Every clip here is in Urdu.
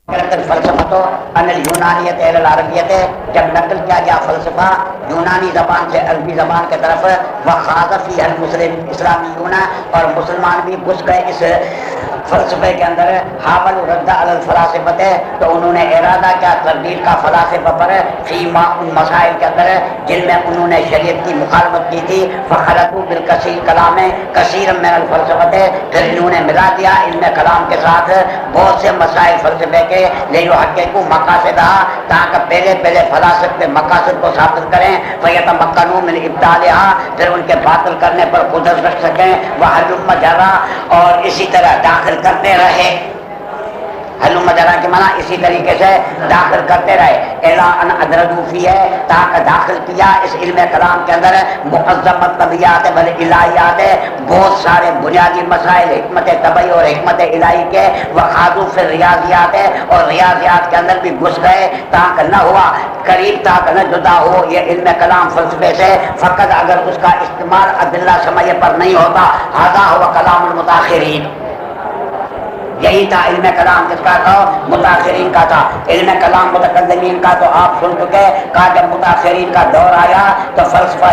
فلسفہ ان اليونانیت الی العربیت، جب نقل کیا گیا فلسفہ یونانی زبان سے عربی زبان کی طرف، وخاض فیہ المسلم اسلامیون، اور مسلمان بھی گھس گئے اس فلسفے کے اندر، حاول رد علی الفلاسفہ، تو انہوں نے ارادہ کیا تردید کا فلاسفہ پر، فیما ان مسائل کے اندر جن میں انہوں نے شریعت کی مخالفت کی تھی، فخلطوا بالکثیر کلام کثیر من الفلسفہ، پھر انہوں نے ملا دیا علم کلام کے ساتھ بہت سے مسائل فلسفے کے، لیحققوا مقاصدہ، تاکہ پہلے فلاسفے مقاصد کو ثابت کریں، فیتمکنوا من ابطالها، پھر ان کے باطل کرنے پر قدرت رکھ سکیں، وحلم جرا، اور اسی طرح داخل کرتے رہے، حلم جرا کے معنی اسی طریقے سے داخل کرتے رہے، الا ان ادرجوا فیہ، تاکہ داخل کیا اس علم کلام کے اندر معظم مطلبیات بل الہیات، بہت سارے بنیادی مسائل حکمت طبعی اور حکمت الہی کے، وخاضوا فی الریاضیات، اور ریاضیات کے اندر بھی گھس گئے، تاکہ نہ ہوا قریب، تاکہ نہ جدا ہو یہ علم کلام فلسفے سے، فقط اگر اس کا استعمال ادلہ سمجھ پر نہیں ہوتا، ھذا هو کلام المتاخرین، یہی تھا علم کلام کس کا تھا؟ متاخرین کا تھا۔ علم کلام متقدمین کا تو آپ سن چکے، کہا جب متاخرین کا دور آیا تو فلسفہ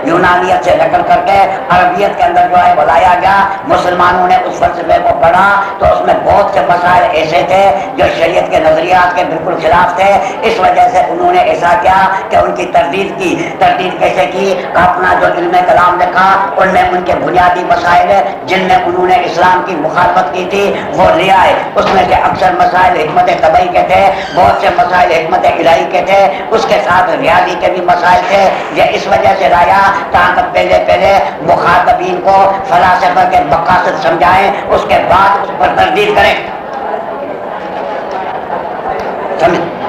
یونانیت سے نقل کر کے عربیت کے اندر جو ہے بلایا گیا، مسلمانوں نے اس فلسفے کو پڑھا تو اس میں بہت سے مسائل ایسے تھے جو شریعت کے نظریات کے بالکل خلاف تھے، اس وجہ سے انہوں نے ایسا کیا کہ ان کی تردید کی۔ تردید کیسے کی؟ اپنا جو علم کلام لکھا ان میں ان کے بنیادی مسائل جن میں انہوں نے اسلام کی مخالفت کی تھی وہ لے آئے، اس میں سے اکثر مسائل حکمت طبعی کے تھے، بہت سے مسائل حکمت الہی کے تھے، اس کے ساتھ ریاضی کے بھی مسائل تھے، یہ اس وجہ سے لایا تاکہ پہلے مخاطبین کو فلاسفہ کے مقاصد سمجھائیں، اس کے بعد اس پر تردید کریں،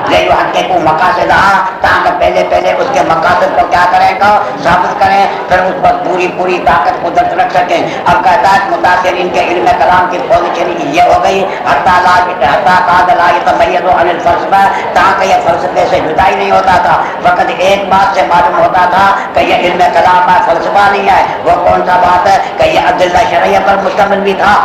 لیحققوا مقاصدہ، تاکہ پہلے اس کے مقاصد کو کیا کریں گا؟ ثابت کریں، پھر اس پر پوری طاقت قدرت رکھ سکیں۔ اب کہتا ہے متاثرین کے علم کلام کی پوزیشن یہ ہو گئی، حتیٰ لا یتمیز عن الفلسفہ، تاکہ یہ فلسفے سے جدا ہی نہیں ہوتا تھا، فقط ایک بات سے معلوم ہوتا تھا کہ یہ علم کلام ہے، فلسفہ نہیں ہے۔ وہ کون سا بات ہے؟ کہ یہ ادلہ شرعیہ پر مشتمل بھی تھا،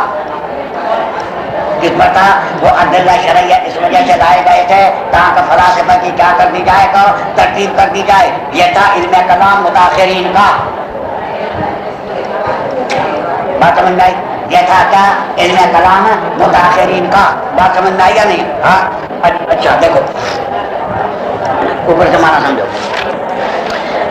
جس پر تھا وہ ادلہ شرعیہ اس وجہ سے لائے گئے تھے تاکہ فلاسفہ کی کیا کر دی جائے گا؟ ترتیب کر دی جائے۔ یہ تھا علم کلام متاخرین کا، بات سمجھ میں آئی؟ یہ تھا کیا؟ علم کلام متاخرین کا، بات سمجھ میں آئی یا نہیں؟ ہاں اچھا دیکھو اوپر سے مانا سمجھو۔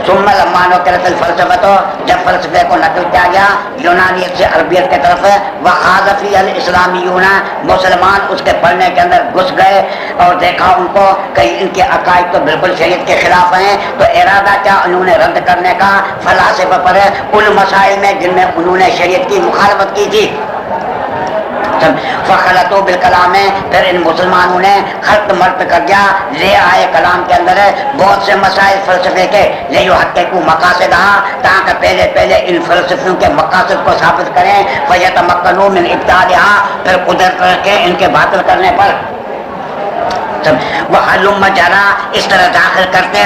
ثم لما نقلت الفلسفہ، جب فلسفے کو نقل کیا گیا یونانیت سے عربیت کی طرف، وخاض فیہ الاسلامیون، مسلمان اس کے پڑھنے کے اندر گھس گئے اور دیکھا ان کو کہ ان کے عقائد تو بالکل شریعت کے خلاف ہیں، تو ارادہ کیا انہوں نے رد کرنے کا فلاسفہ پر ان مسائل میں جن میں انہوں نے شریعت کی مخالفت کی تھی۔ فخلطوا بالکلام، پھر ان مسلمانوں نے خلط مرت کر دیا، لے آئے کلام کے اندر بہت سے مسائل فلسفے کے، لیحققوا مقاصدہ، تاکہ پہلے ان فلسفوں کے مقاصد کو ثابت کریں، فیتمکنوا من ابطالها، پھر قدرت رکھیں ان کے باطل کرنے پر، وحلم جرا، اس طرح داخل کرتے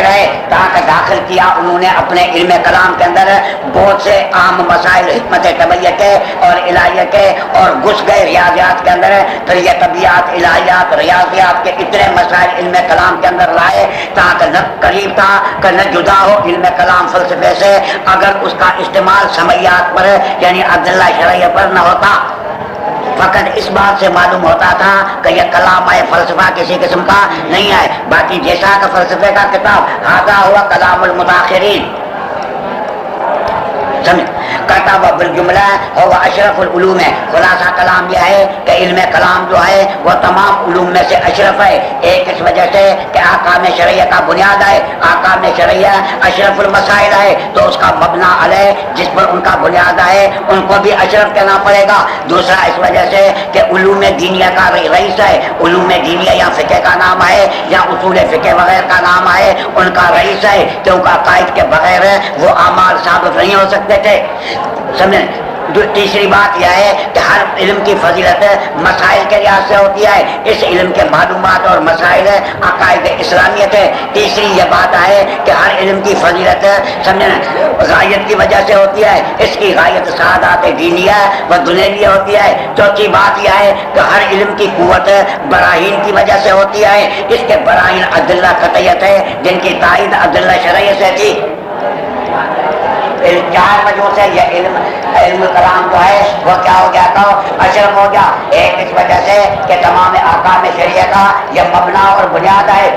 رہے، تاکہ داخل کیا انہوں نے اپنے علم کلام کے اندر بہت سے عام مسائل حکمت طبعیہ کے اور الہیہ کے، اور گھس گئے ریاضیات کے اندر، پھر یہ طبیعت الہیات ریاضیات کے اتنے مسائل علم کلام کے اندر لائے تاکہ نہ قریب تھا کہ نہ جدا ہو علم کلام فلسفے سے، اگر اس کا استعمال سمعیات پر یعنی ادلہ شرعیہ پر نہ ہوتا، فقط اس بات سے معلوم ہوتا تھا کہ یہ کلام ہے، فلسفہ کسی قسم کا نہیں ہے۔ باقی جیسا کہ فلسفے کا کتاب ھذا ہوا کلام المتاخرین، کہتا وہ بالجملہ ہو اشرف العلوم ہے، خلاصہ کلام یہ ہے کہ علم کلام جو ہے وہ تمام علوم میں سے اشرف ہے، ایک اس وجہ سے کہ احکام شرعیہ کا بنیاد ہے، احکام شرعیہ اشرف المسائل ہے، تو اس کا مبنا علیہ جس پر ان کا بنیاد ہے ان کو بھی اشرف کہنا پڑے گا۔ دوسرا اس وجہ سے کہ علوم دینیہ کا رئیس ہے، علوم دینیہ یا فقہ کا نام ہے یا اصول فقہ وغیرہ کا نام ہے، ان کا رئیس ہے، کیونکہ عقائد کے بغیر وہ اعمال ثابت نہیں ہو سکتے تھے، سمجھیں؟ تیسری بات یہ ہے کہ ہر علم کی فضیلت مسائل کے لحاظ سے ہوتی ہے، اس علم کے معلومات اور مسائل عقائد اسلامیت ہے۔ تیسری یہ بات ہے کہ ہر علم کی فضیلت سمجھیں غایت کی وجہ سے ہوتی ہے، اس کی غایت سعادت دینیہ و دنیوی ہوتی ہے۔ چوتھی بات یہ ہے کہ ہر علم کی قوت براہین کی وجہ سے ہوتی ہے، اس کے براہین ادلہ قطعیت ہے جن کی تائید ادلہ شرعیہ سے تھی۔ چار وجہوں سے یہ علم کلام جو ہے وہ کیا ہو گیا تو اشرف ہو گیا۔ ایک اس وجہ سے کہ تمام احکام شریعہ کا یہ مبنا اور بنیاد ہے،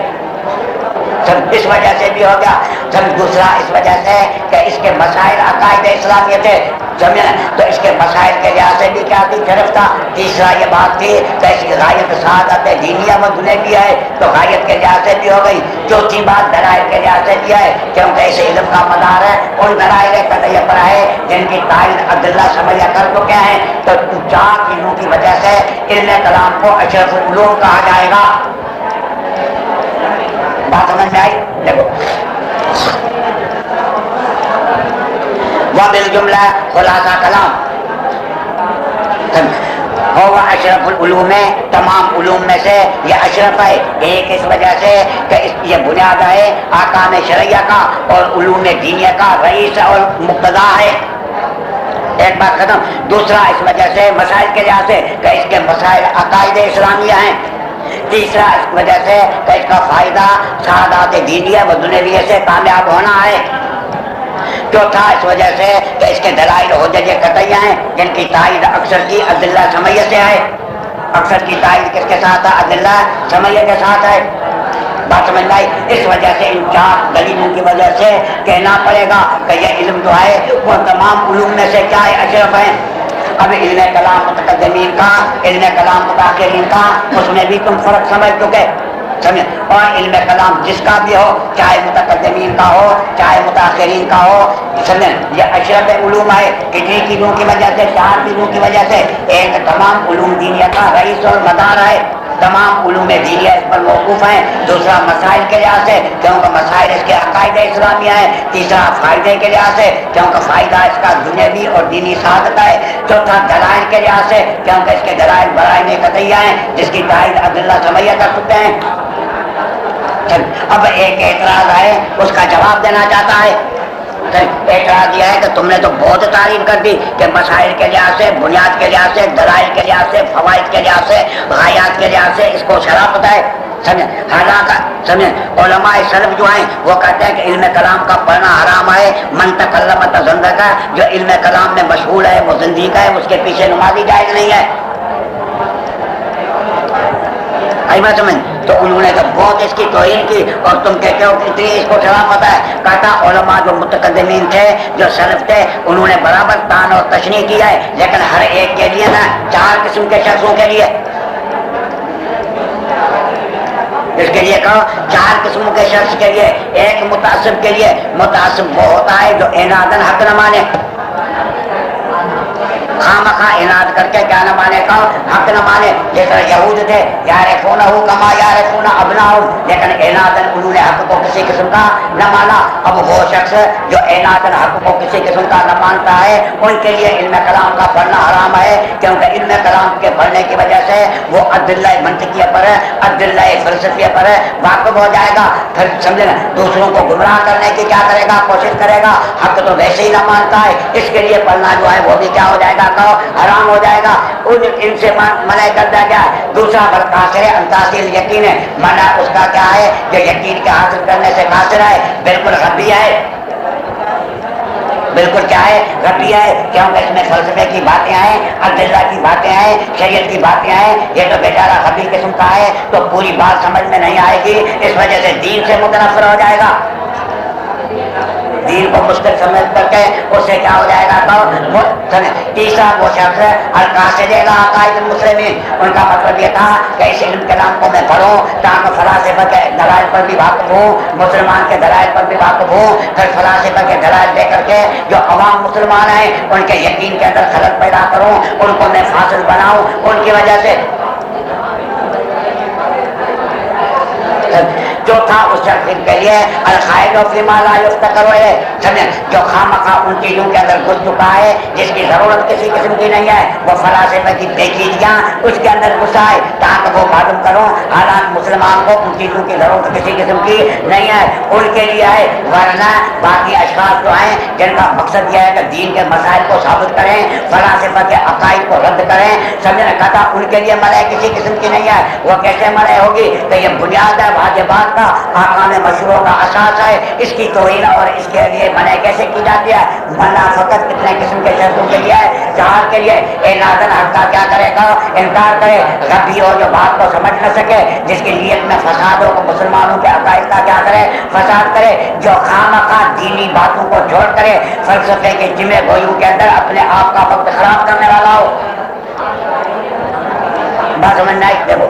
اس وجہ سے بھی ہو گیا۔ دوسرا اس وجہ سے کہ اس کے مسائل عقائد اسلامیت ہے، تو اس کے مسائل کے لحاظ سے بھی کیا تھی شرف تھا۔ تیسرا یہ بات تھی کہ اس کی غایت سعادت دینیہ و دنیوی ہے، تو غایت کے لحاظ سے بھی ہو گئی۔ چوتھی بات دلائل کے لحاظ سے بھی ہے، کیونکہ اس علم کا مدار ہے ان دلائل قطعیہ پر ہے جن کی تائید عبداللہ سمجھا کر چکے ہیں۔ تو چار چیزوں کی وجہ سے علم کلام کو اشرف العلوم کہا جائے گا۔ بات سمجھ میں آئی؟ دیکھو وبالجملہ خلاصہ کلام ہوا اشرف العلوم ہے، تمام علوم میں سے یہ اشرف ہے۔ ایک اس وجہ سے کہ یہ بنیاد ہے احکام شرعیہ کا اور علوم دینیہ کا رئیس اور مقتضا ہے۔ ایک بات ختم۔ دوسرا اس وجہ سے مسائل کے لحاظ سے کہ اس کے مسائل عقائد اسلامیہ ہیں۔ تیسرا اس وجہ سے کہ اس کا فائدہ سعادت دینیہ و دنیویہ سے کامیاب ہونا ہے۔ چوتھا اس وجہ سے کہ اس کے دلائل حجج قطعیہ ہیں جن کی تائید اکثر کی ادلہ سمیہ سے ہے۔ اکثر کی تائید کس کے ساتھ ہے؟ ادلہ سمیہ کے ساتھ ہے۔ بات سمجھ میں آئی؟ اس وجہ سے ان چار دلیلوں کی وجہ سے کہنا پڑے گا کہ یہ علم جو ہے وہ تمام علوم میں سے کیا ہے؟ اشرف ہے۔ اب علم کلام متقدمین کا، علم کلام متاخرین کا، اس میں بھی تم فرق سمجھ چکے سمجھے۔ اور علم کلام جس کا بھی ہو، چاہے متقدمین کا ہو چاہے متاخرین کا ہو، سمجھے یہ اشرف علوم ہے۔ کتنی چیزوں کی وجہ سے؟ چار چیزوں کی وجہ سے۔ ایک تمام علوم دینیہ کا رئیس اور مدار ہے، تمام علوم دینیہ اس پر موقوف ہیں۔ دوسرا مسائل کے لحاظ سے کیونکہ مسائل اس کے عقائد اسلامیہ ہیں۔ تیسرا فائدے کے لحاظ سے کیونکہ فائدہ اس کا دنیاوی اور دینی سعادت ہے۔ چوتھا دلائل کے لحاظ سے کیونکہ اس کے دلائل برائن قطعیہ ہیں جس کی تائید عبداللہ سمیہ کر چکے ہیں۔ اب ایک اعتراض ہے، اس کا جواب دینا چاہتا ہے۔ اعتراض یہ ہے کہ تم نے تو بہت تعریف کر دی کہ مسائل کے لحاظ سے، بنیاد کے لحاظ سے، دلائل کے لحاظ سے، فوائد کے لحاظ سے، غایات کے لحاظ سے اس کو شرافت ہے، سمجھے۔ حالانکہ سمجھے علماء سلف جو ہیں وہ کہتے ہیں کہ علم کلام کا پڑھنا حرام ہے۔ من تکلم تزندق ہے، جو علم کلام میں مشغول ہے وہ زندیق ہے، اس کے پیچھے نمازی جائز نہیں ہے۔ آئی بات سمجھ؟ تو انہوں نے تو بہت اس کی توہین کی اور تم کہتے ہو کہ اتنی اس کو شرافت ہے۔ کہتا علماء جو متقدمین تھے، جو سلف تھے، انہوں نے برابر تان اور تشریح کیا ہے، لیکن ہر ایک کے لیے نا چار قسم کے شخصوں کے لیے، اس کے لیے کہو چار قسموں کے شخص کے لیے۔ ایک متعصب کے لیے، متعصب وہ ہوتا ہے جو عنادن حق نہ مانے، خامخواہ عناد کر کے کیا نہ مانے کا حق نہ مانے۔ جیسے یہود تھے یعرفونہ کما یعرفون ابناؤہم، لیکن عنادن انہوں نے حق کو کسی قسم کا نہ مانا۔ اب وہ شخص جو عنادن حق کو کسی قسم کا نہ مانتا ہے ان کے لیے علم کلام کا پڑھنا حرام ہے، کیونکہ علم کلام کے پڑھنے کی وجہ سے وہ ادلہ منطقیہ پر، ادلہ فلسفیہ پر واقف ہو جائے گا۔ پھر سمجھے نا دوسروں کو گمراہ کرنے کی کیا کرے گا؟ کوشش کرے گا۔ حق تو ویسے ہی نہ مانتا ہے، اس کے لیے پڑھنا جو ہے وہ بھی کیا ہو جائے گا؟ حرام ہو جائے گا، ان سے منع کر دیا گیا ہے۔ دوسرا برقاصر انتاصیل یقین ہے، منع اس کا کیا ہے؟ جو یقین کے حاصل کرنے سے قاصر ہے، بالکل غبی ہے، بالکل کیا ہے؟ غبی ہے، کیونکہ اس میں فلسفے کی باتیں ہیں، ادلہ کی باتیں ہیں، شریعت کی باتیں ہیں۔ یہ تو بیچارہ غبی قسم کا ہے تو پوری بات سمجھ میں نہیں آئے گی، اس وجہ سے دین سے متنفر ہو جائے گا۔ دین کو مشکل سمجھ کر کے اس سے کیا ہو جائے گا؟ تیسرا وہ شخص القاصد عقائد المسلمین، ان کا مطلب یہ تھا کہ اس علم کلام کو میں پڑھوں تاکہ فلاسفہ کے دلائل پر بھی واقف ہوں، مسلمان کے دلائل پر بھی واقف ہوں، پھر فلاسفہ کے دلائل دے کر کے جو عوام مسلمان ہیں ان کے یقین کے اندر خلل پیدا کروں، ان کو میں فاسد بناؤں، ان کی وجہ سے چوتھا اس شخص کے لیے الخائن فی ما لا یفتقر ہے، سمجھے، جو خامخواہ ان چیزوں کے اندر گھس چکا ہے جس کی ضرورت کسی قسم کی نہیں ہے، وہ فلاسفہ کی پیچیدگیاں اس کے اندر گھسائے تاکہ وہ معلوم کرو حالانکہ مسلمان کو ان چیزوں کی ضرورت کسی قسم کی نہیں ہے، ان کے لیے ہے، ورنہ باقی اشخاص جو ہیں جن کا مقصد یہ ہے کہ دین کے مسائل کو ثابت کریں، فلاسفہ کے عقائد کو رد کریں، سمجھنے کہتا ان کے لیے مرے کسی قسم کی نہیں ہے۔ وہ کیسے مرے ہوگی کہ یہ بنیاد ہے واجبات کا، احکام مشروع کا اساس ہے، اس کی توہین اور اس کے لیے منع کیسے کی جاتی ہے؟ منع فقط کتنے قسم کے شرطوں کے لیے ہے؟ چار کے لیے، اے ناظر حق کا کیا کرے گا؟ انکار کرے، غبی ہو جو بات کو سمجھ نہ سکے، جس کی نیت میں فساد ہو، مسلمانوں کے عقائد کا کیا کرے؟ فساد کرے، جو خامخواہ دینی باتوں کو چھوڑ کرے فلسفے کے جمع گوئیوں کے اندر اپنے آپ کا وقت خراب کرنے والا ہو۔ بات سمجھنا ہے؟ دیکھو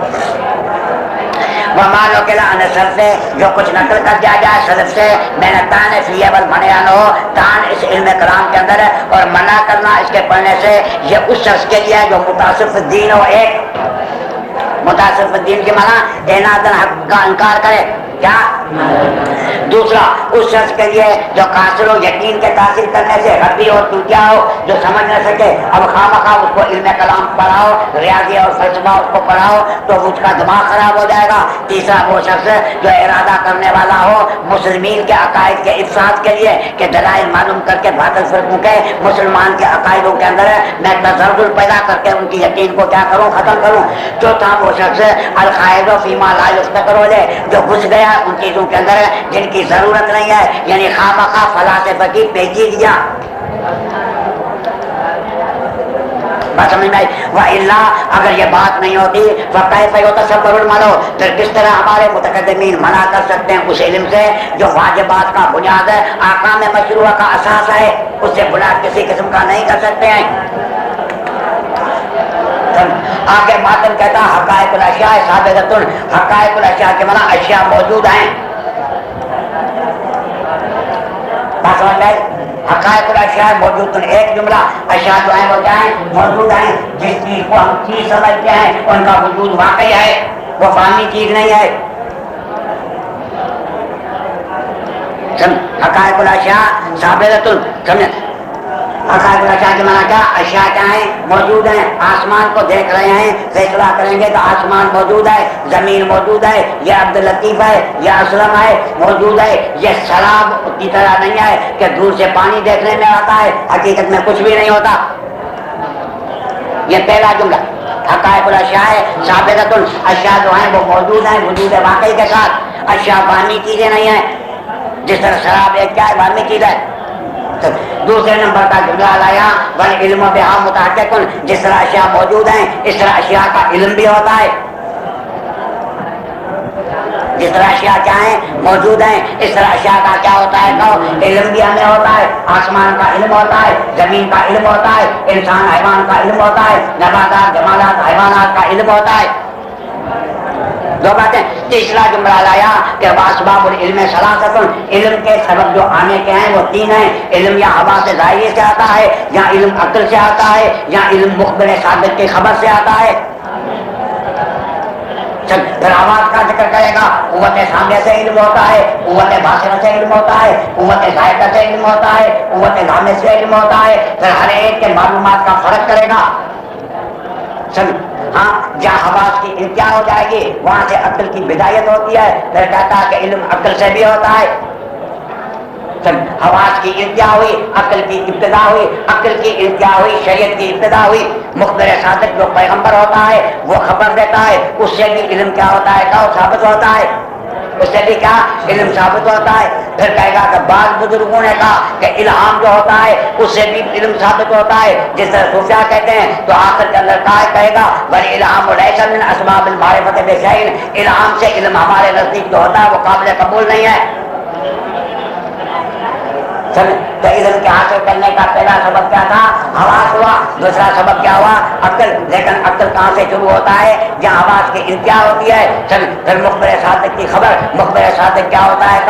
وہ مانو کے لان سر سے جو کچھ نقل کر دیا جائے سلف سے، میں نے تان فی بل منع نہ ہو، تان اس علم کلام کے اندر ہے اور منع کرنا اس کے پڑھنے سے یہ اس شخص کے لیے جو متاثر دین ہو، ایک متاثر دین کی منع اعنادن حق کا انکار کرے، کیا؟ دوسرا اس شخص کے لیے جو قاصر ہو یقین کے تاثیر کرنے سے غبی ہو، ٹوٹیا ہو، جو سمجھ نہ سکے، اب خامخواہ اس کو علم کلام پڑھاؤ، ریاضی اور فلسفہ اس کو پڑھاؤ تو اس کا دماغ خراب ہو جائے گا۔ تیسرا وہ شخص جو ارادہ کرنے والا ہو مسلمین کے عقائد کے افساد کے لیے کہ دلائل معلوم کر کے باطل فرقوں کے مسلمان کے عقائدوں کے اندر میں تزلزل پیدا کر کے ان کی یقین کو کیا کروں؟ ختم کروں۔ چوتھا وہ شخص القائد فیما لا یفتقر ہے، جو گھس گیا ان چیزوں کے اندر جن کی ضرورت نہیں ہے، یعنی خامخواہ فلاسفہ کی پیچیدگیاں۔ بات سمجھ میں آئی؟ وَإِلَّا اگر یہ بات نہیں ہوتی فَكَيْفَ يُتَصَوَّرُ الْمَرْءُ، پھر کس طرح ہمارے متقدمین منع کر سکتے ہیں اس علم سے جو واجبات کا بنیاد ہے، احکام مشروعہ کا اساس ہے، اس سے بنیاد کسی قسم کا نہیں کر سکتے ہیں۔ آگے ماتن کہتا حقائق الاشیاء ثابتۃ، حقائق الاشیاء کے معنی اشیاء موجود ہیں۔ بات سمجھ میں آئی؟ حقائق الاشیاء موجود، ایک جملہ اشیاء جو ہیں وہ کیا ہیں؟ موجود ہیں، جس چیز کو ہم چیز سمجھتے ہیں ان کا وجود واقعی ہے، وہ فانی چیز نہیں ہے۔ حقائق الاشیاء ثابتۃ، سمجھے؟ حقائق الاشیاء کے معنی کیا؟ اشیاء کیا ہیں؟ موجود ہیں۔ آسمان کو دیکھ رہے ہیں، فیصلہ کریں گے تو آسمان موجود ہے، زمین موجود ہے، یہ عبداللطیف ہے، یہ اسلم ہے، موجود ہے۔ یہ شراب کی طرح نہیں ہے کہ دور سے پانی دیکھنے میں آتا ہے، حقیقت میں کچھ بھی نہیں ہوتا۔ یہ پہلا جملہ حقائق الاشیاء ثابتۃ، اشیاء جو ہیں وہ موجود ہیں وجود واقعی کے ساتھ، اشیاء باہمی چیزیں نہیں ہیں، جس طرح شراب ایک کیا ہے؟ باہمی چیز ہے۔ دوسرے نمبر کا جملہ لایا والعلم بہا متحقق، جس طرح اشیاء موجود ہیں اس طرح اشیاء کا علم بھی ہوتا ہے، جس طرح اشیاء کیا ہیں؟ موجود ہیں، اس طرح اشیاء کا کیا ہوتا ہے؟ علم بھی ہمیں ہوتا ہے۔ آسمان کا علم ہوتا ہے، زمین کا علم ہوتا ہے، انسان حیوان کا علم ہوتا ہے، نباتات جمالات حیوانات کا علم ہوتا ہے۔ دو باتیں۔ تیسرا جملہ لایا کہ اسباب العلم ثلاثۃ، علم کے سبب جو آنے کے ہیں وہ تین ہیں، علم یا ہوا سے ظاہر سے آتا ہے، یا علم عقل سے آتا ہے، یا علم مخبر صادق کی خبر سے آتا ہے۔ پھر آواز کا ذکر کرے گا، قوت سامعہ سے علم ہوتا ہے، قوت باصرہ سے علم ہوتا ہے، قوت ذائقہ سے علم ہوتا ہے، قوت لامس سے علم ہوتا ہے۔ پھر ہر ایک کے معلومات کا فرق کرے گا۔ ہاں، جہاں حواس کی انتہا ہو جائے گی وہاں سے عقل کی بدایت ہوتی ہے، پھر کہتا ہے کہ علم عقل سے بھی ہوتا ہے۔ حواس کی انتہا ہوئی، عقل کی ابتدا ہوئی، عقل کی انتہا ہوئی، شریعت کی ابتدا ہوئی۔ مخبر صادق جو پیغمبر ہوتا ہے وہ خبر دیتا ہے، اس سے بھی علم کیا ہوتا ہے؟ کہ ثابت ہوتا ہے، اس سے بھی کیا علم ثابت ہوتا ہے۔ پھر کہے گا کہ بعض بزرگوں نے کہا کہ الہام جو ہوتا ہے اس سے بھی علم ثابت ہوتا ہے، جس طرح صوفیاء کہتے ہیں، تو آخر کے اندر کہے گا بل الہام لیس من اسباب المعرفۃ بشیء، الہام سے علم ہمارے نزدیک جو ہوتا ہے وہ قابل قبول نہیں ہے۔ تو علم کے حاصل کرنے کا پہلا سبب کیا تھا؟ حواس ہوا۔ دوسرا سبب کیا ہوا؟ عقل۔ لیکن عقل کہاں سے شروع ہوتا ہے؟ جہاں حواس کی انتہا ہوتی ہے۔ پھر مخبر صادق کی خبر، مخبر صادق کیا ہوتا ہے؟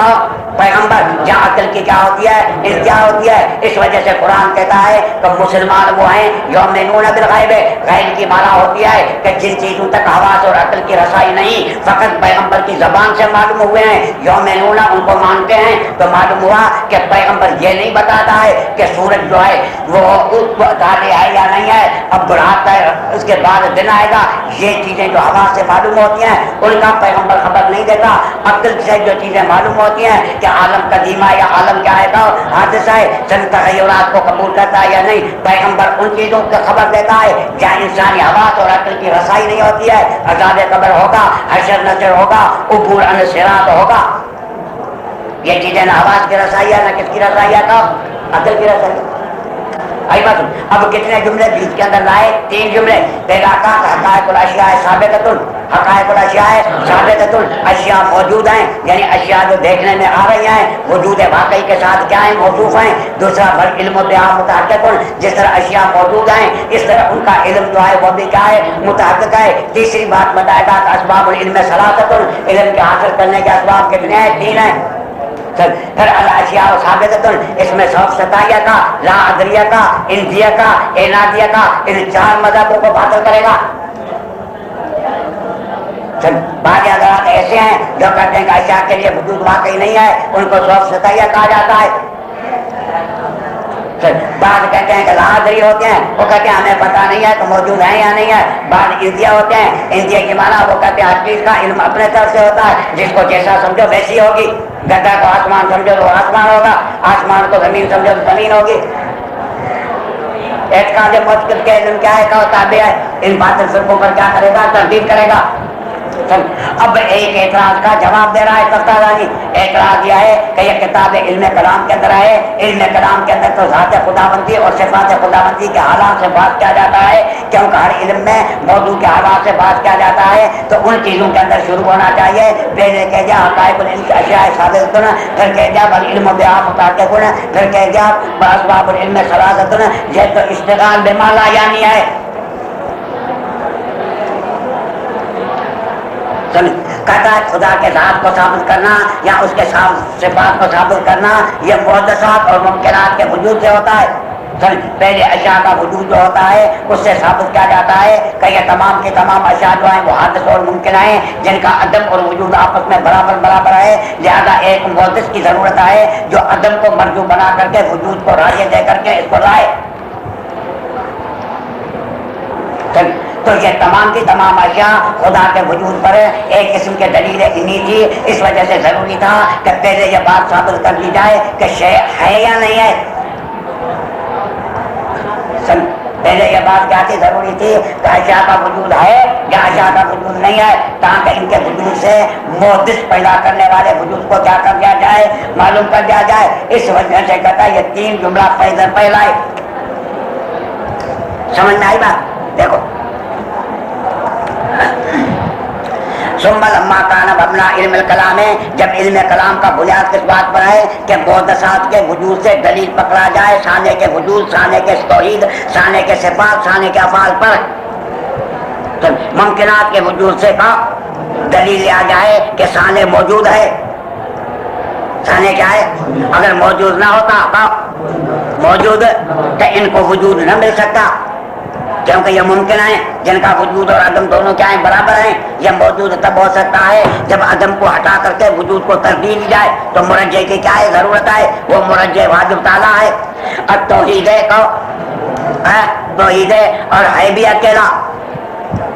پیغمبر جہاں عقل کی کیا ہوتی ہے، انتہا ہوتی ہے. اس وجہ سے قرآن کہتا ہے کہ مسلمان وہ ہیں یؤمنون بالغیب، غیب کی مانا ہوتی ہے کہ جن چیزوں تک حواس اور عقل کی رسائی نہیں فقط پیغمبر کی زبان سے معلوم ہوئے ہیں. یؤمنون ان کو مانتے ہیں تو معلوم ہوا کہ پیغمبر یہ نہیں بتاتا ہے کہ سورج جو ہے وہ تارے ہے یا نہیں ہے، اب رات ہے اس کے بعد دن آئے گا. یہ چیزیں جو حواس سے معلوم ہوتی ہیں ان کا پیغمبر خبر نہیں دیتا. عقل سے جو چیزیں معلوم ہوتی ہیں کہ عالم قدیم ہے یا عالم کیا ہے تو حادثہ ہے، چند تغیرات کو قبول کرتا ہے یا نہیں، پیغمبر ان چیزوں کی خبر دیتا ہے جہاں انسانی حواس اور عقل کی رسائی نہیں ہوتی ہے. عذاب قبر ہوگا، حشر نشر ہوگا، عبور عن الصراط ہوگا. یہ چیزیں نہ حواس کی رسائی ہے نہ کس کی رسائی ہے، تو عقل کی رسائی. آئی بات. اب کتنے جملے بیچ کے اندر لائے؟ 3 جملے. پہلا کا حقائق الاشیاء ثابتۃ، حقائق الاشیاء ثابتۃ، اشیاء موجود ہیں یعنی اشیاء جو دیکھنے میں آ رہی ہیں وجود واقعی کے ساتھ کیا ہیں، موصوف ہیں. دوسرا بل علم بیان متحقق، جس طرح اشیاء موجود ہیں اس طرح ان کا علم جو ہے وہ بھی کیا ہے، متحقق ہے. تیسری بات بتائے گا کہ اسباب العلم ثلاثۃ، علم کے حاصل کرنے کے اسباب کتنے ہیں؟ 3 ہیں. پھر الاشیاء ثابتۃ، اس میں سب ستائیہ کا، لا ادریہ کا، انجیہ کا، عنادیہ کا، ان 4 مذہبوں کو باطل کرے گا. بعض حضرات ایسے ہیں جو کہتے ہیں کہ اشیاء کے لیے وجود واقعی نہیں ہے، ان کو سب ستائیہ کہا جاتا ہے. بعض کہتے ہیں کہ لا ادری ہوتے ہیں، وہ کہتے ہیں ہمیں پتہ نہیں ہے کہ موجود ہے یا نہیں ہے. بعض انجیہ ہوتے ہیں، انجیہ کی معنی وہ کہتے ہیں ہر چیز کا علم اپنے طرف سے ہوتا ہے، جس کو جیسا سمجھو ویسی ہوگی. گڈھا کو آسمان سمجھو تو آسمان ہوگا، آسمان کو زمین سمجھو تو زمین ہوگی. اعتقاد مشکل کے علم کیا ہے کہ تابع ہے، ان باطل فرقوں پر کیا کرے گا، تردید کرے گا. اب ایک اعتراض کا جواب دے رہا ہے تفتازانی. اعتراض یہ ہے کہ یہ کتاب علم کلام کے اندر ہے، علم کلام کے اندر تو ذات خداوندی اور صفات خداوندی کے حالات سے بات کیا جاتا ہے، کیونکہ ہر علم میں موضوع کے حالات سے بات کیا جاتا ہے تو ان چیزوں کے اندر شروع ہونا چاہیے. پہلے کہہ دیا حقائق العلم کی اشیاء ثابتۃ، پھر کہہ دیا بل علم بیان متحقق، پھر کہہ دیا اسباب العلم ثلاثۃ. یہ تو اشتغال بما لا یعنی ہے. کہتا ہے خدا کے ذات کو ثابت کرنا یا اس کے صفات کو ثابت کرنا یہ محدثات اور ممکنات کے وجود سے ہوتا ہے. پہلے اشیاء کا وجود جو ہوتا ہے اس سے ثابت کیا جاتا ہے کہ یہ تمام کے تمام اشیاء جو ہیں وہ حادث اور ممکن ہیں، جن کا عدم اور وجود آپس میں برابر ہے. لہذا ایک محدث کی ضرورت ہے جو عدم کو مرجو بنا کر کے وجود کو راجع دے کر کے اس کو لائے. تو یہ تمام کی تمام اشیاء خدا کے وجود پر ایک قسم کے دلیل علمی تھی. اس وجہ سے ضروری تھا کہ پہلے یہ بات ثابت کر دی جائے کہ شے ہے یا نہیں ہے. پہلے یہ بات کیا تھی، ضروری تھی کہ اشیاء کا وجود ہے یا اشیاء کا وجود نہیں ہے، تاکہ ان کے وجود سے محدث پیدا کرنے والے وجود کو کیا کر دیا جائے، معلوم کر دیا جائے. اس وجہ سے کہتا ہے یہ 3 جملہ پہلا ہے. سمجھ میں آئی بات؟ دیکھو ثم لما کان مبنا علم الکلام ہے، جب علم کلام کا بنیاد کس بات پر ہے کہ محدثات کے وجود سے دلیل پکڑا جائے، ثانی کے وجود، ثانی کے توحید، ثانی کے صفات، ثانی کے افعال پر. ممکنات کے وجود سے کا دلیل لیا جائے کہ ثانی موجود ہے. ثانی کیا ہے؟ اگر موجود نہ ہوتا تو موجود تو ان کو وجود نہ مل سکتا، کیونکہ یہ ممکن ہے جن کا وجود اور عدم دونوں کیا ہیں، برابر ہیں. یہ موجود تب ہو سکتا ہے جب عدم کو ہٹا کر کے وجود کو ترتیب دی جائے. تو مرجع کی کیا ہے ضرورت ہے، وہ مرجع واجب تعالیٰ ہے. اب توحید ہے توحید ہے اور ہے بھی اکیلا،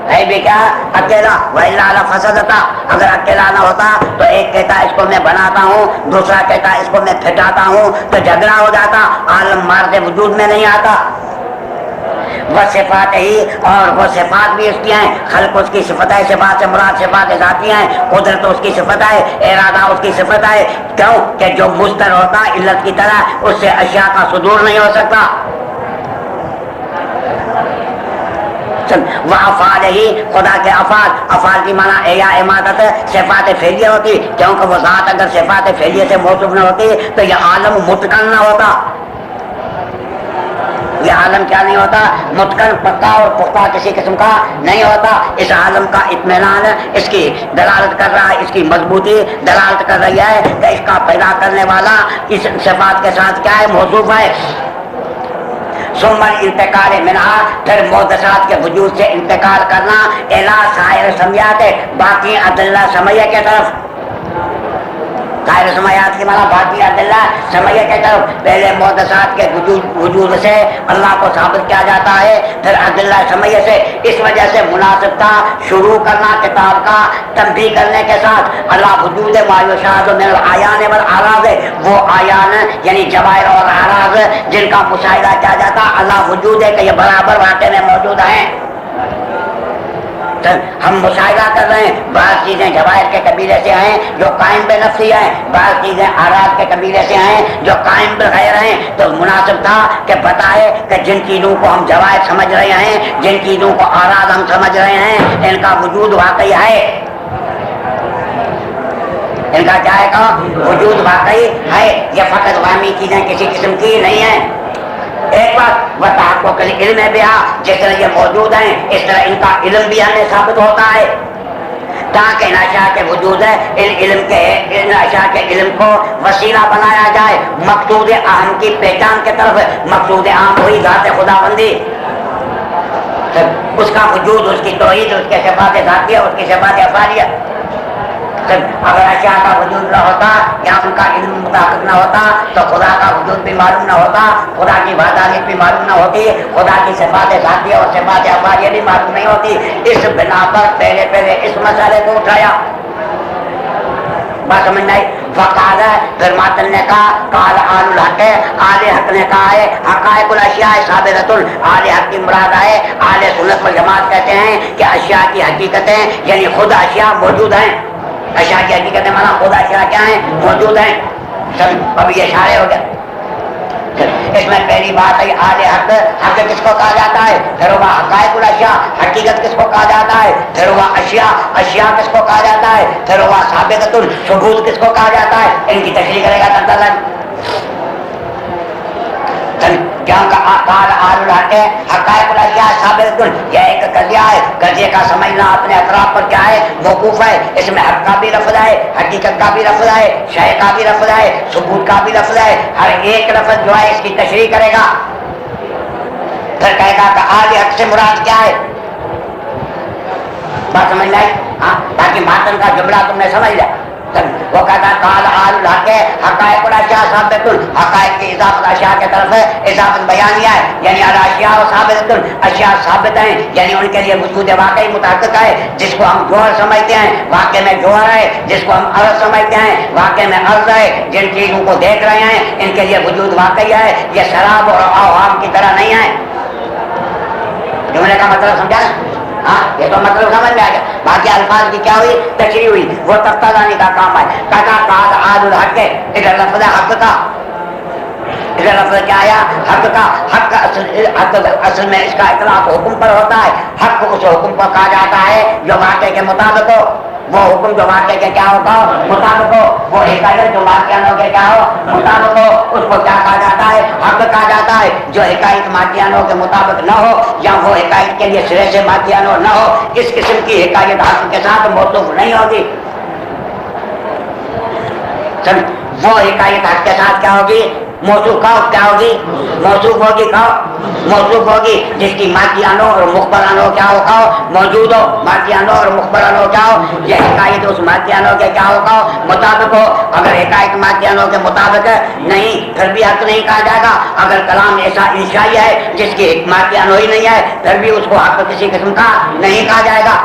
ہے بھی کیا اکیلا. وَإِلَّا لَفَسَدَتَا، اگر اکیلا نہ ہوتا تو ایک کہتا ہے اس کو میں بناتا ہوں، دوسرا کہتا ہے اس کو میں پھٹاتا ہوں، تو جھگڑا ہو جاتا، عالم مارد وجود میں نہیں آتا. وہ صفات ہی اور وہ صفات بھی اس کی ہیں، خلق اس کی صفت ہے، صفات سے مراد صفات ذاتی ہیں، قدرت اس کی صفت ہے، ارادہ اس کی صفت ہے. کیوں کہ جو مستر ہوتا علت کی طرح اس سے اشیاء کا صدور نہیں ہو سکتا. وہ افعال ہی خدا کے افعال کی معنی یا عمادت صفات فعلیہ ہوتی، کیونکہ وہ ذات اگر صفات فعلیہ سے موصوف نہ ہوتی تو یہ عالم متقن نہ ہوتا. یہ عالم کیا نہیں ہوتا؟ متقن، پکا اور پختہ کسی قسم کا نہیں ہوتا. اس عالم کا اطمینان اس کی دلالت کر رہا ہے، اس کی مضبوطی دلالت کر رہی ہے کہ اس کا پیدا کرنے والا اس صفات کے ساتھ کیا ہے؟ موصوف ہے. ثم الانتقال منہا، پھر محدثات کے وجود سے انتقال کرنا الی سائر سمیات، باقی ادلہ سمیہ کے طرف. سائر سمیات کی معنی باقی ادلہ سمیہ کے طرف. پہلے محدثات کے وجود سے اللہ کو ثابت کیا جاتا ہے، پھر ادلہ سمیہ سے. اس وجہ سے مناسب تھا شروع کرنا کتاب کا تنبیہ کرنے کے ساتھ اللہ وجود ما یشاہد من العیان والاعراض، وہ عیان یعنی جواہر اور اعراض جن کا مشاہدہ کیا جاتا اللہ وجود ہے کہ یہ برابر واقع میں موجود ہیں. ہم مشاہدہ کر رہے ہیں، بعض چیزیں جواہر کے قبیلے سے ہیں جو قائم بے نفسی ہیں، بعض چیزیں اعراض کے قبیلے سے ہیں جو قائم بغیر ہیں. تو مناسب تھا کہ بتائے کہ جن چیزوں کو ہم جواہر سمجھ رہے ہیں، جن چیزوں کو اعراض ہم سمجھ رہے ہیں، ان کا وجود واقعی ہے. ان کا کیا ہے کہ وجود واقعی ہے، یہ فقط وامی چیزیں کسی قسم کی نہیں ہیں. ایک بات وہ تحقق علم ہے بہا، جس طرح یہ موجود ہیں اس طرح ان کا علم بھی ہمیں ثابت ہوتا ہے، تاکہ ان اشیاء کے وجود ہے ان اشیاء کے علم کو وسیلہ بنایا جائے مقصود اہم کی پہچان کی طرف. مقصود اہم ہوئی ذات خدا بندی، اس کا وجود، اس کی توحید، اس کے صفات ذاتیہ، اس کی صفات افعالیہ. اگر اشیاء کا وجود نہ ہوتا یا ان کا علم مطابق نہ ہوتا تو خدا کا وجود بھی معلوم نہ ہوتا، خدا کی وحدانیت بھی معلوم نہ ہوتی، خدا کی صفات ذاتیہ اور صفات افعالیہ بھی معلوم نہیں ہوتی. اس بنا پر پہلے اس مسئلے کو اٹھایا. بات سمجھ نہیں؟ فقال، پھر ماتن نے کہا قال آل الحق، آل حق نے کہا ہے حقائق الاشیاء ثابتۃ. آل حق کی مراد ہے آل سنت والجماعت کہتے ہیں کہ اشیاء کی حقیقتیں یعنی خود اشیاء موجود ہیں. اشیاء کی حقیقتیں مانا خود اشیاء کیا ہیں؟ موجود ہیں. اب یہ اشارے ہو گیا. اس میں پہلی بات ہے آل حق. حق کس کو کہا جاتا ہے؟ پھر وہ حقائق الاشیاء. حقیقت کس کو کہا جاتا ہے؟ پھر وہ اشیاء. اشیاء کس کو کہا جاتا ہے؟ پھر وہ ثابتۃ. ثبوت کس کو کہا جاتا ہے؟ ان کی تشریح کرے گا تنتظر. کیا قال آل الحق حقائق الاشیاء ثابتۃ، یہ ایک قضیہ ہے. قضیے کا سمجھنا اپنے اطراف پر کیا ہے؟ موقوف ہے. اس میں حق کا بھی لفظ ہے، حقیقت کا بھی لفظ ہے، شے کا بھی لفظ ہے، ثبوت کا بھی لفظ ہے. ہر ایک لفظ جو ہے اس کی تشریح کرے گا. پھر کہے گا کہ آل حق سے مراد کیا ہے. بات سمجھ لائے؟ ہاں، تاکہ ماتن کا جملہ تم نے سمجھ لیا. وہ کہتا ہے قال آل الحق حقائق الاشیاء ثابتۃ، حقائق کی اضافت اشیاء کی طرف اضافت بیانیہ ہے، یعنی الاشیاء ثابتۃ، اشیاء ثابت ہیں یعنی ان کے لیے وجود واقعی متحقق ہے. جس کو ہم جوہر سمجھتے ہیں واقع میں جوہر ہے، جس کو ہم عرض سمجھتے ہیں واقع میں عرض ہے. جن چیزوں کو دیکھ رہے ہیں ان کے لیے وجود واقعی ہے، یہ شراب اور اوہام کی طرح نہیں ہے. جملے کا مطلب سمجھا؟ ہاں، یہ تو مطلب سمجھ میں آ گیا. باقی الفاظ کی کیا ہوئی؟ تشریح ہوئی. وہ تفتازانی کا کام ہے. کہا قال آل الحق، ادھر لفظ حق کا، ادھر لفظ کیا آیا؟ حق کا. حق اصل میں اس کا اطلاق حکم پر ہوتا ہے. حق اس حکم کو کہا جاتا ہے جو واقع کے مطابق ہو. وہ حکم جو واقع کے کیا ہوگا؟ مطابق ہو. وہ حکایت جو واقعانوں کے کیا ہو؟ مطابق ہو. اس کو کیا کہا جاتا ہے؟ حق کہا جاتا ہے. جو حکایت مادیانوں کے مطابق نہ ہو یا وہ حکایت کے لیے سرے سے مادیانوں نہ ہو، اس قسم کی حکایت حق کے ساتھ موصوف نہیں ہوگی. وہ حکایت حق کے ساتھ کیا ہوگی؟ موصوف کا کیا ہوگی؟ موصوف ہوگی. کا موصوف ہوگی جس کی مادیانوں اور مخبرانوں کیا ہوگا؟ موجود ہو. مادیانوں اور مخبرانوں کیا ہو؟ یہ حکایت اس مادیانوں کے کیا ہوگا؟ مطابق ہو. اگر حکایت مادیانوں کے مطابق نہیں پھر بھی حق نہیں کہا جائے گا. اگر کلام ایسا انشائی ہے جس کی مادیانوں ہی نہیں ہے پھر بھی اس کو حق کسی قسم کا نہیں کہا جائے گا.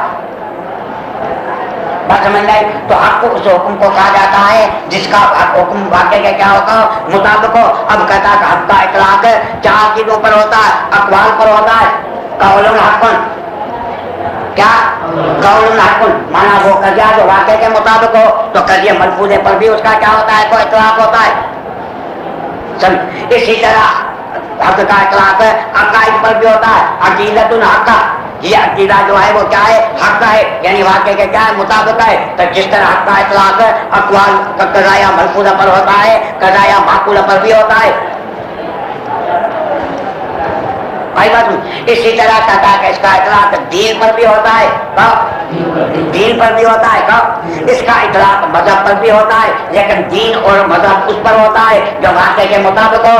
بات سمجھ لائے؟ تو حق اس حکم کو کہا جاتا ہے جس کا حکم واقع کے کیا ہوگا؟ مطابق ہو. اب کہتا ہے کہ حق کا اطلاق 4 چیزوں پر ہوتا ہے. اقوال پر ہوتا ہے. قول حق، کیا قول حق مانا وہ قضیہ جو واقع کے مطابق ہو. تو قضیہ ملفوظے پر بھی اس کا کیا ہوتا ہے؟ کوئی اطلاق ہوتا ہے. اسی طرح حق کا اطلاق عقائد پر بھی ہوتا ہے. عقیدۃ حق، یہ عقیدہ جو ہے وہ کیا ہے؟ حق ہے یعنی واقع کے کیا ہے؟ مطابق ہے. تو جس طرح حق کا اطلاق اقوال قضایا ملفوظہ پر ہوتا ہے، قضایا معقولہ پر بھی ہوتا ہے. اسی طرح کہتا ہے کہ اس کا اطلاق دین پر بھی ہوتا ہے، دین پر بھی ہوتا ہے، اس کا اطلاق مذہب پر بھی ہوتا ہے، لیکن دین اور مذہب اس پر ہوتا ہے جو واقعے کے مطابق ہو۔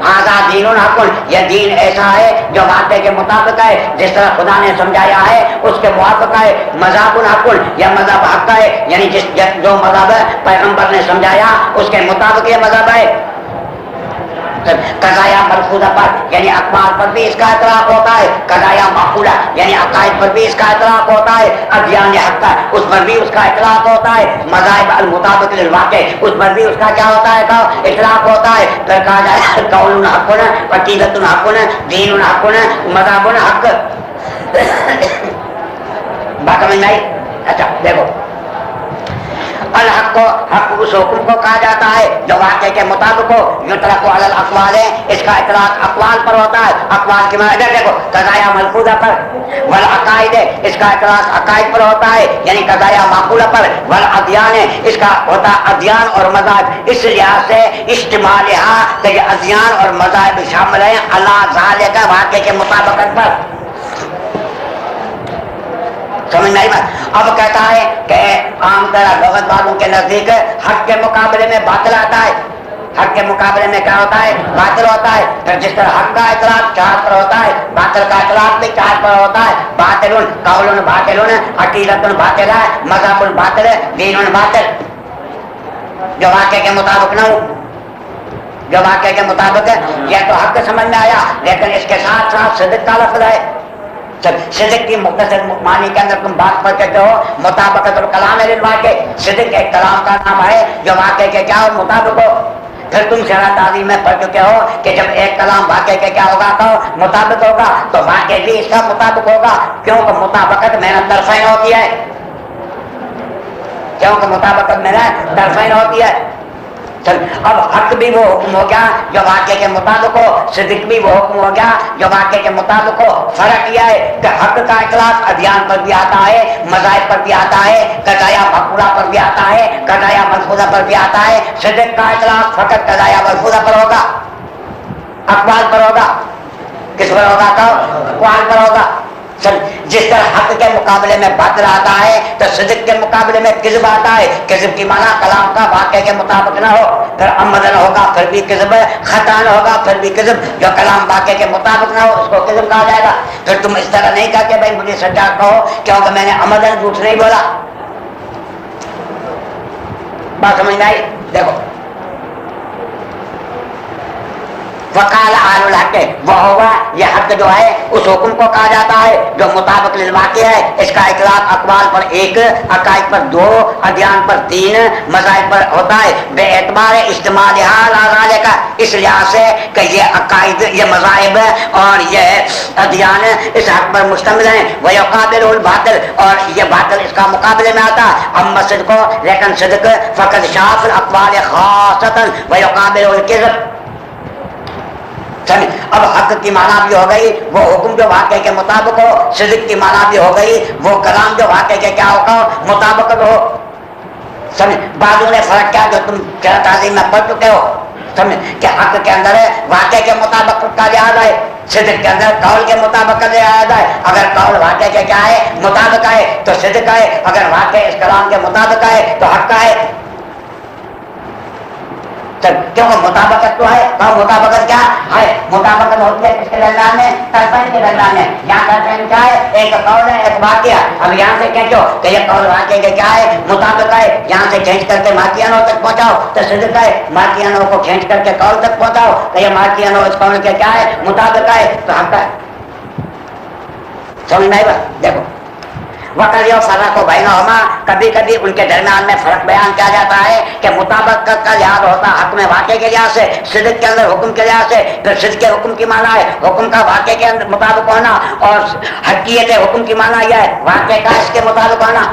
آزاد دین حق، یہ دین ایسا ہے جو واقعے کے مطابق ہے، جس طرح خدا نے سمجھایا ہے اس کے موافق ہے۔ مذہب حق، یہ مذہب حق ہے، یعنی جو مذہب پیغمبر نے سمجھایا اس کے مطابق یہ مذہب ہے۔ قضایا ملفوظہ پر یعنی اقوال پر بھی اس کا اطلاق ہوتا ہے، قضایا معقولہ یعنی عقائد پر بھی اس کا اطلاق ہوتا ہے، ادیان حق اس پر بھی اس کا اطلاق ہوتا ہے، مذاہب المطابق للواقع اس پر بھی اس کا کیا ہوتا ہے اطلاق ہوتا ہے۔ پھر کہا جائے قول حق، عقیدۃ حق، دین حق، مذہب حق۔ بات سمجھ میں آئی؟ اچھا دیکھو، الحق کو حق اس حکم کو کہا جاتا ہے جو واقعے کے مطابق ہو، یطلق علی الاقوال ہے، اس کا اطلاق اقوال پر ہوتا ہے، اقوال کی معنی دیکھو قضایا ملفوظہ پر، والعقائد ہے اس کا اطلاق عقائد پر ہوتا ہے یعنی قضایا معقولہ پر، والادیان ہے اس کا ہوتا ادیان اور مذاہب، اس لحاظ سے اشتمالہا کہ یہ ادیان اور مذاہب شامل ہیں علی ذالک واقعے کے مطابقت پر۔ سمجھ میں آئی بات؟ اب کہتا ہے کہ عام طرح لغت والوں کے نزدیک حق کے مقابلے میں باطل آتا ہے، حق کے مقابلے میں کیا ہوتا ہے؟ باطل ہوتا ہے۔ پھر جس طرح حق کا اطلاق چار پر ہوتا ہے، باطل کا اطلاق بھی چار پر ہوتا ہے۔ باطل قول باطل، عقیدۃ باطل ہے، مذہب باطل، دین باطل، جو واقعے کے مطابق نہ ہو، جو واقعے کے مطابق ہے۔ یہ تو حق سمجھ میں آیا، لیکن اس کے ساتھ ساتھ صدق کا لفظ ہے۔ صدق کی مختصر معنی کے اندر تم بات پر کہتے ہو مطابقت الکلام للواقع، صدق ایک کلام کا نام ہے جو واقعے کے کیا ہو مطابق ہو۔ پھر تم شرح تعظیم میں پڑھ چکے ہو کہ جب ایک کلام واقعے کے کیا ہوگا تو مطابق ہوگا، تو واقعے بھی اس کا مطابق ہوگا، کیونکہ مطابقت محنت طرفین ہوتی ہے، کیونکہ مطابقت محنت طرفین ہوتی ہے۔ اب حق بھی وہ حکم ہو گیا جو واقعے کے مطابق ہو، صدق بھی وہ حکم ہو گیا جو واقعے کے مطابق ہو۔ فرق یہ ہے کہ حق کا اطلاق ادیان پر بھی آتا ہے، مذاہب پر بھی آتا ہے، قضایا معقولہ پر بھی آتا ہے، قضایا ملفوظہ پر بھی آتا ہے۔ صدق کا اطلاق فقط قضایا ملفوظہ پر ہوگا، اقوال پر ہوگا۔ کس پر ہوگا تو اقوال پر ہوگا۔ جس طرح حق کے مقابلے میں باطل آتا ہے تو صدق کے مقابلے میں کذب آتا ہے۔ کذب کی معنی کلام کا واقعے کے مطابق نہ ہو، پھر عمدن ہوگا پھر بھی کذب، خطا ہوگا پھر بھی کذب، جو کلام واقعے کے مطابق نہ ہو اس کو کذب کہا جائے گا۔ پھر تم اس طرح نہیں کہتے بھائی مجھے سچا کہو کیونکہ میں نے عمدن جھوٹ نہیں بولا۔ بات سمجھ میں آئی؟ دیکھو وقال اہل الحق، وہ ہوگا یہ حق جو ہے اس حکم کو کہا جاتا ہے جو مطابق للواقع ہے، اس کا اطلاق اقوال پر ایک، عقائد پر دو، ادیان پر تین، مذاہب پر ہوتا ہے بے اعتبار اجتماع حال کا، اس لحاظ سے کہ یہ عقائد، یہ مذاہب اور یہ ادیان اس حق پر مشتمل ہیں۔ ویقابل الباطل، اور یہ باطل اس کا مقابلے میں آتا ہے۔ اما صدق، لیکن صدق فقط شاف الاقوال خاصتا ویقابل الکذب۔ اب حق کی معنی بھی ہو گئی وہ حکم جو واقعے کے مطابق ہو، صدق کی معنی بھی ہو گئی وہ کلام جو واقعے کے کیا ہوگا مطابق ہو۔ سمجھ بعضوں نے فرق کیا جو تم تعظیم میں پڑھ چکے ہو، سمجھ کہ حق کے اندر ہے واقعے کے مطابق کا لحاظ ہے، صدق کے اندر قول کے مطابق کا لحاظ ہے۔ اگر قول واقعے کے کیا ہے مطابق ہے تو صدق ہے، اگر واقع اس کلام کے مطابق ہے تو حق ہے۔ کیونکہ مطابقت تو ہے، اور مطابقت کیا ہے؟ مطابقت ہوتی ہے کس کے درمیان میں؟ طرفین کے درمیان میں۔ یہاں طرفین کیا ہے؟ ایک قول ہے ایک واقعہ۔ اب یہاں سے کھینچو کہ یہ قول واقعے کے کیا ہے مطابق ہے، یہاں سے کھینچ کر کے ماکیانوں تک پہنچاؤ تو صدق ہے، ماکیانوں کو کھینچ کر کے قول تک پہنچاؤ کہ یہ ماکیانوں اس قول کے کیا ہے مطابق ہے تو حق ہے۔ سمجھ میں آئی بات؟ دیکھو وقت اور فرق و بینہما، کبھی کبھی ان کے درمیان میں فرق بیان کیا جاتا ہے کہ مطابقت کا لحاظ ہوتا حق میں واقعے کے لحاظ سے، صدق کے اندر حکم کے لحاظ سے۔ پھر صدق کے حکم کی معنی ہے حکم کا واقعے کے اندر مطابق ہونا، اور حقیقت حکم کی معنی یہ ہے واقعے کا اس کے مطابق ہونا۔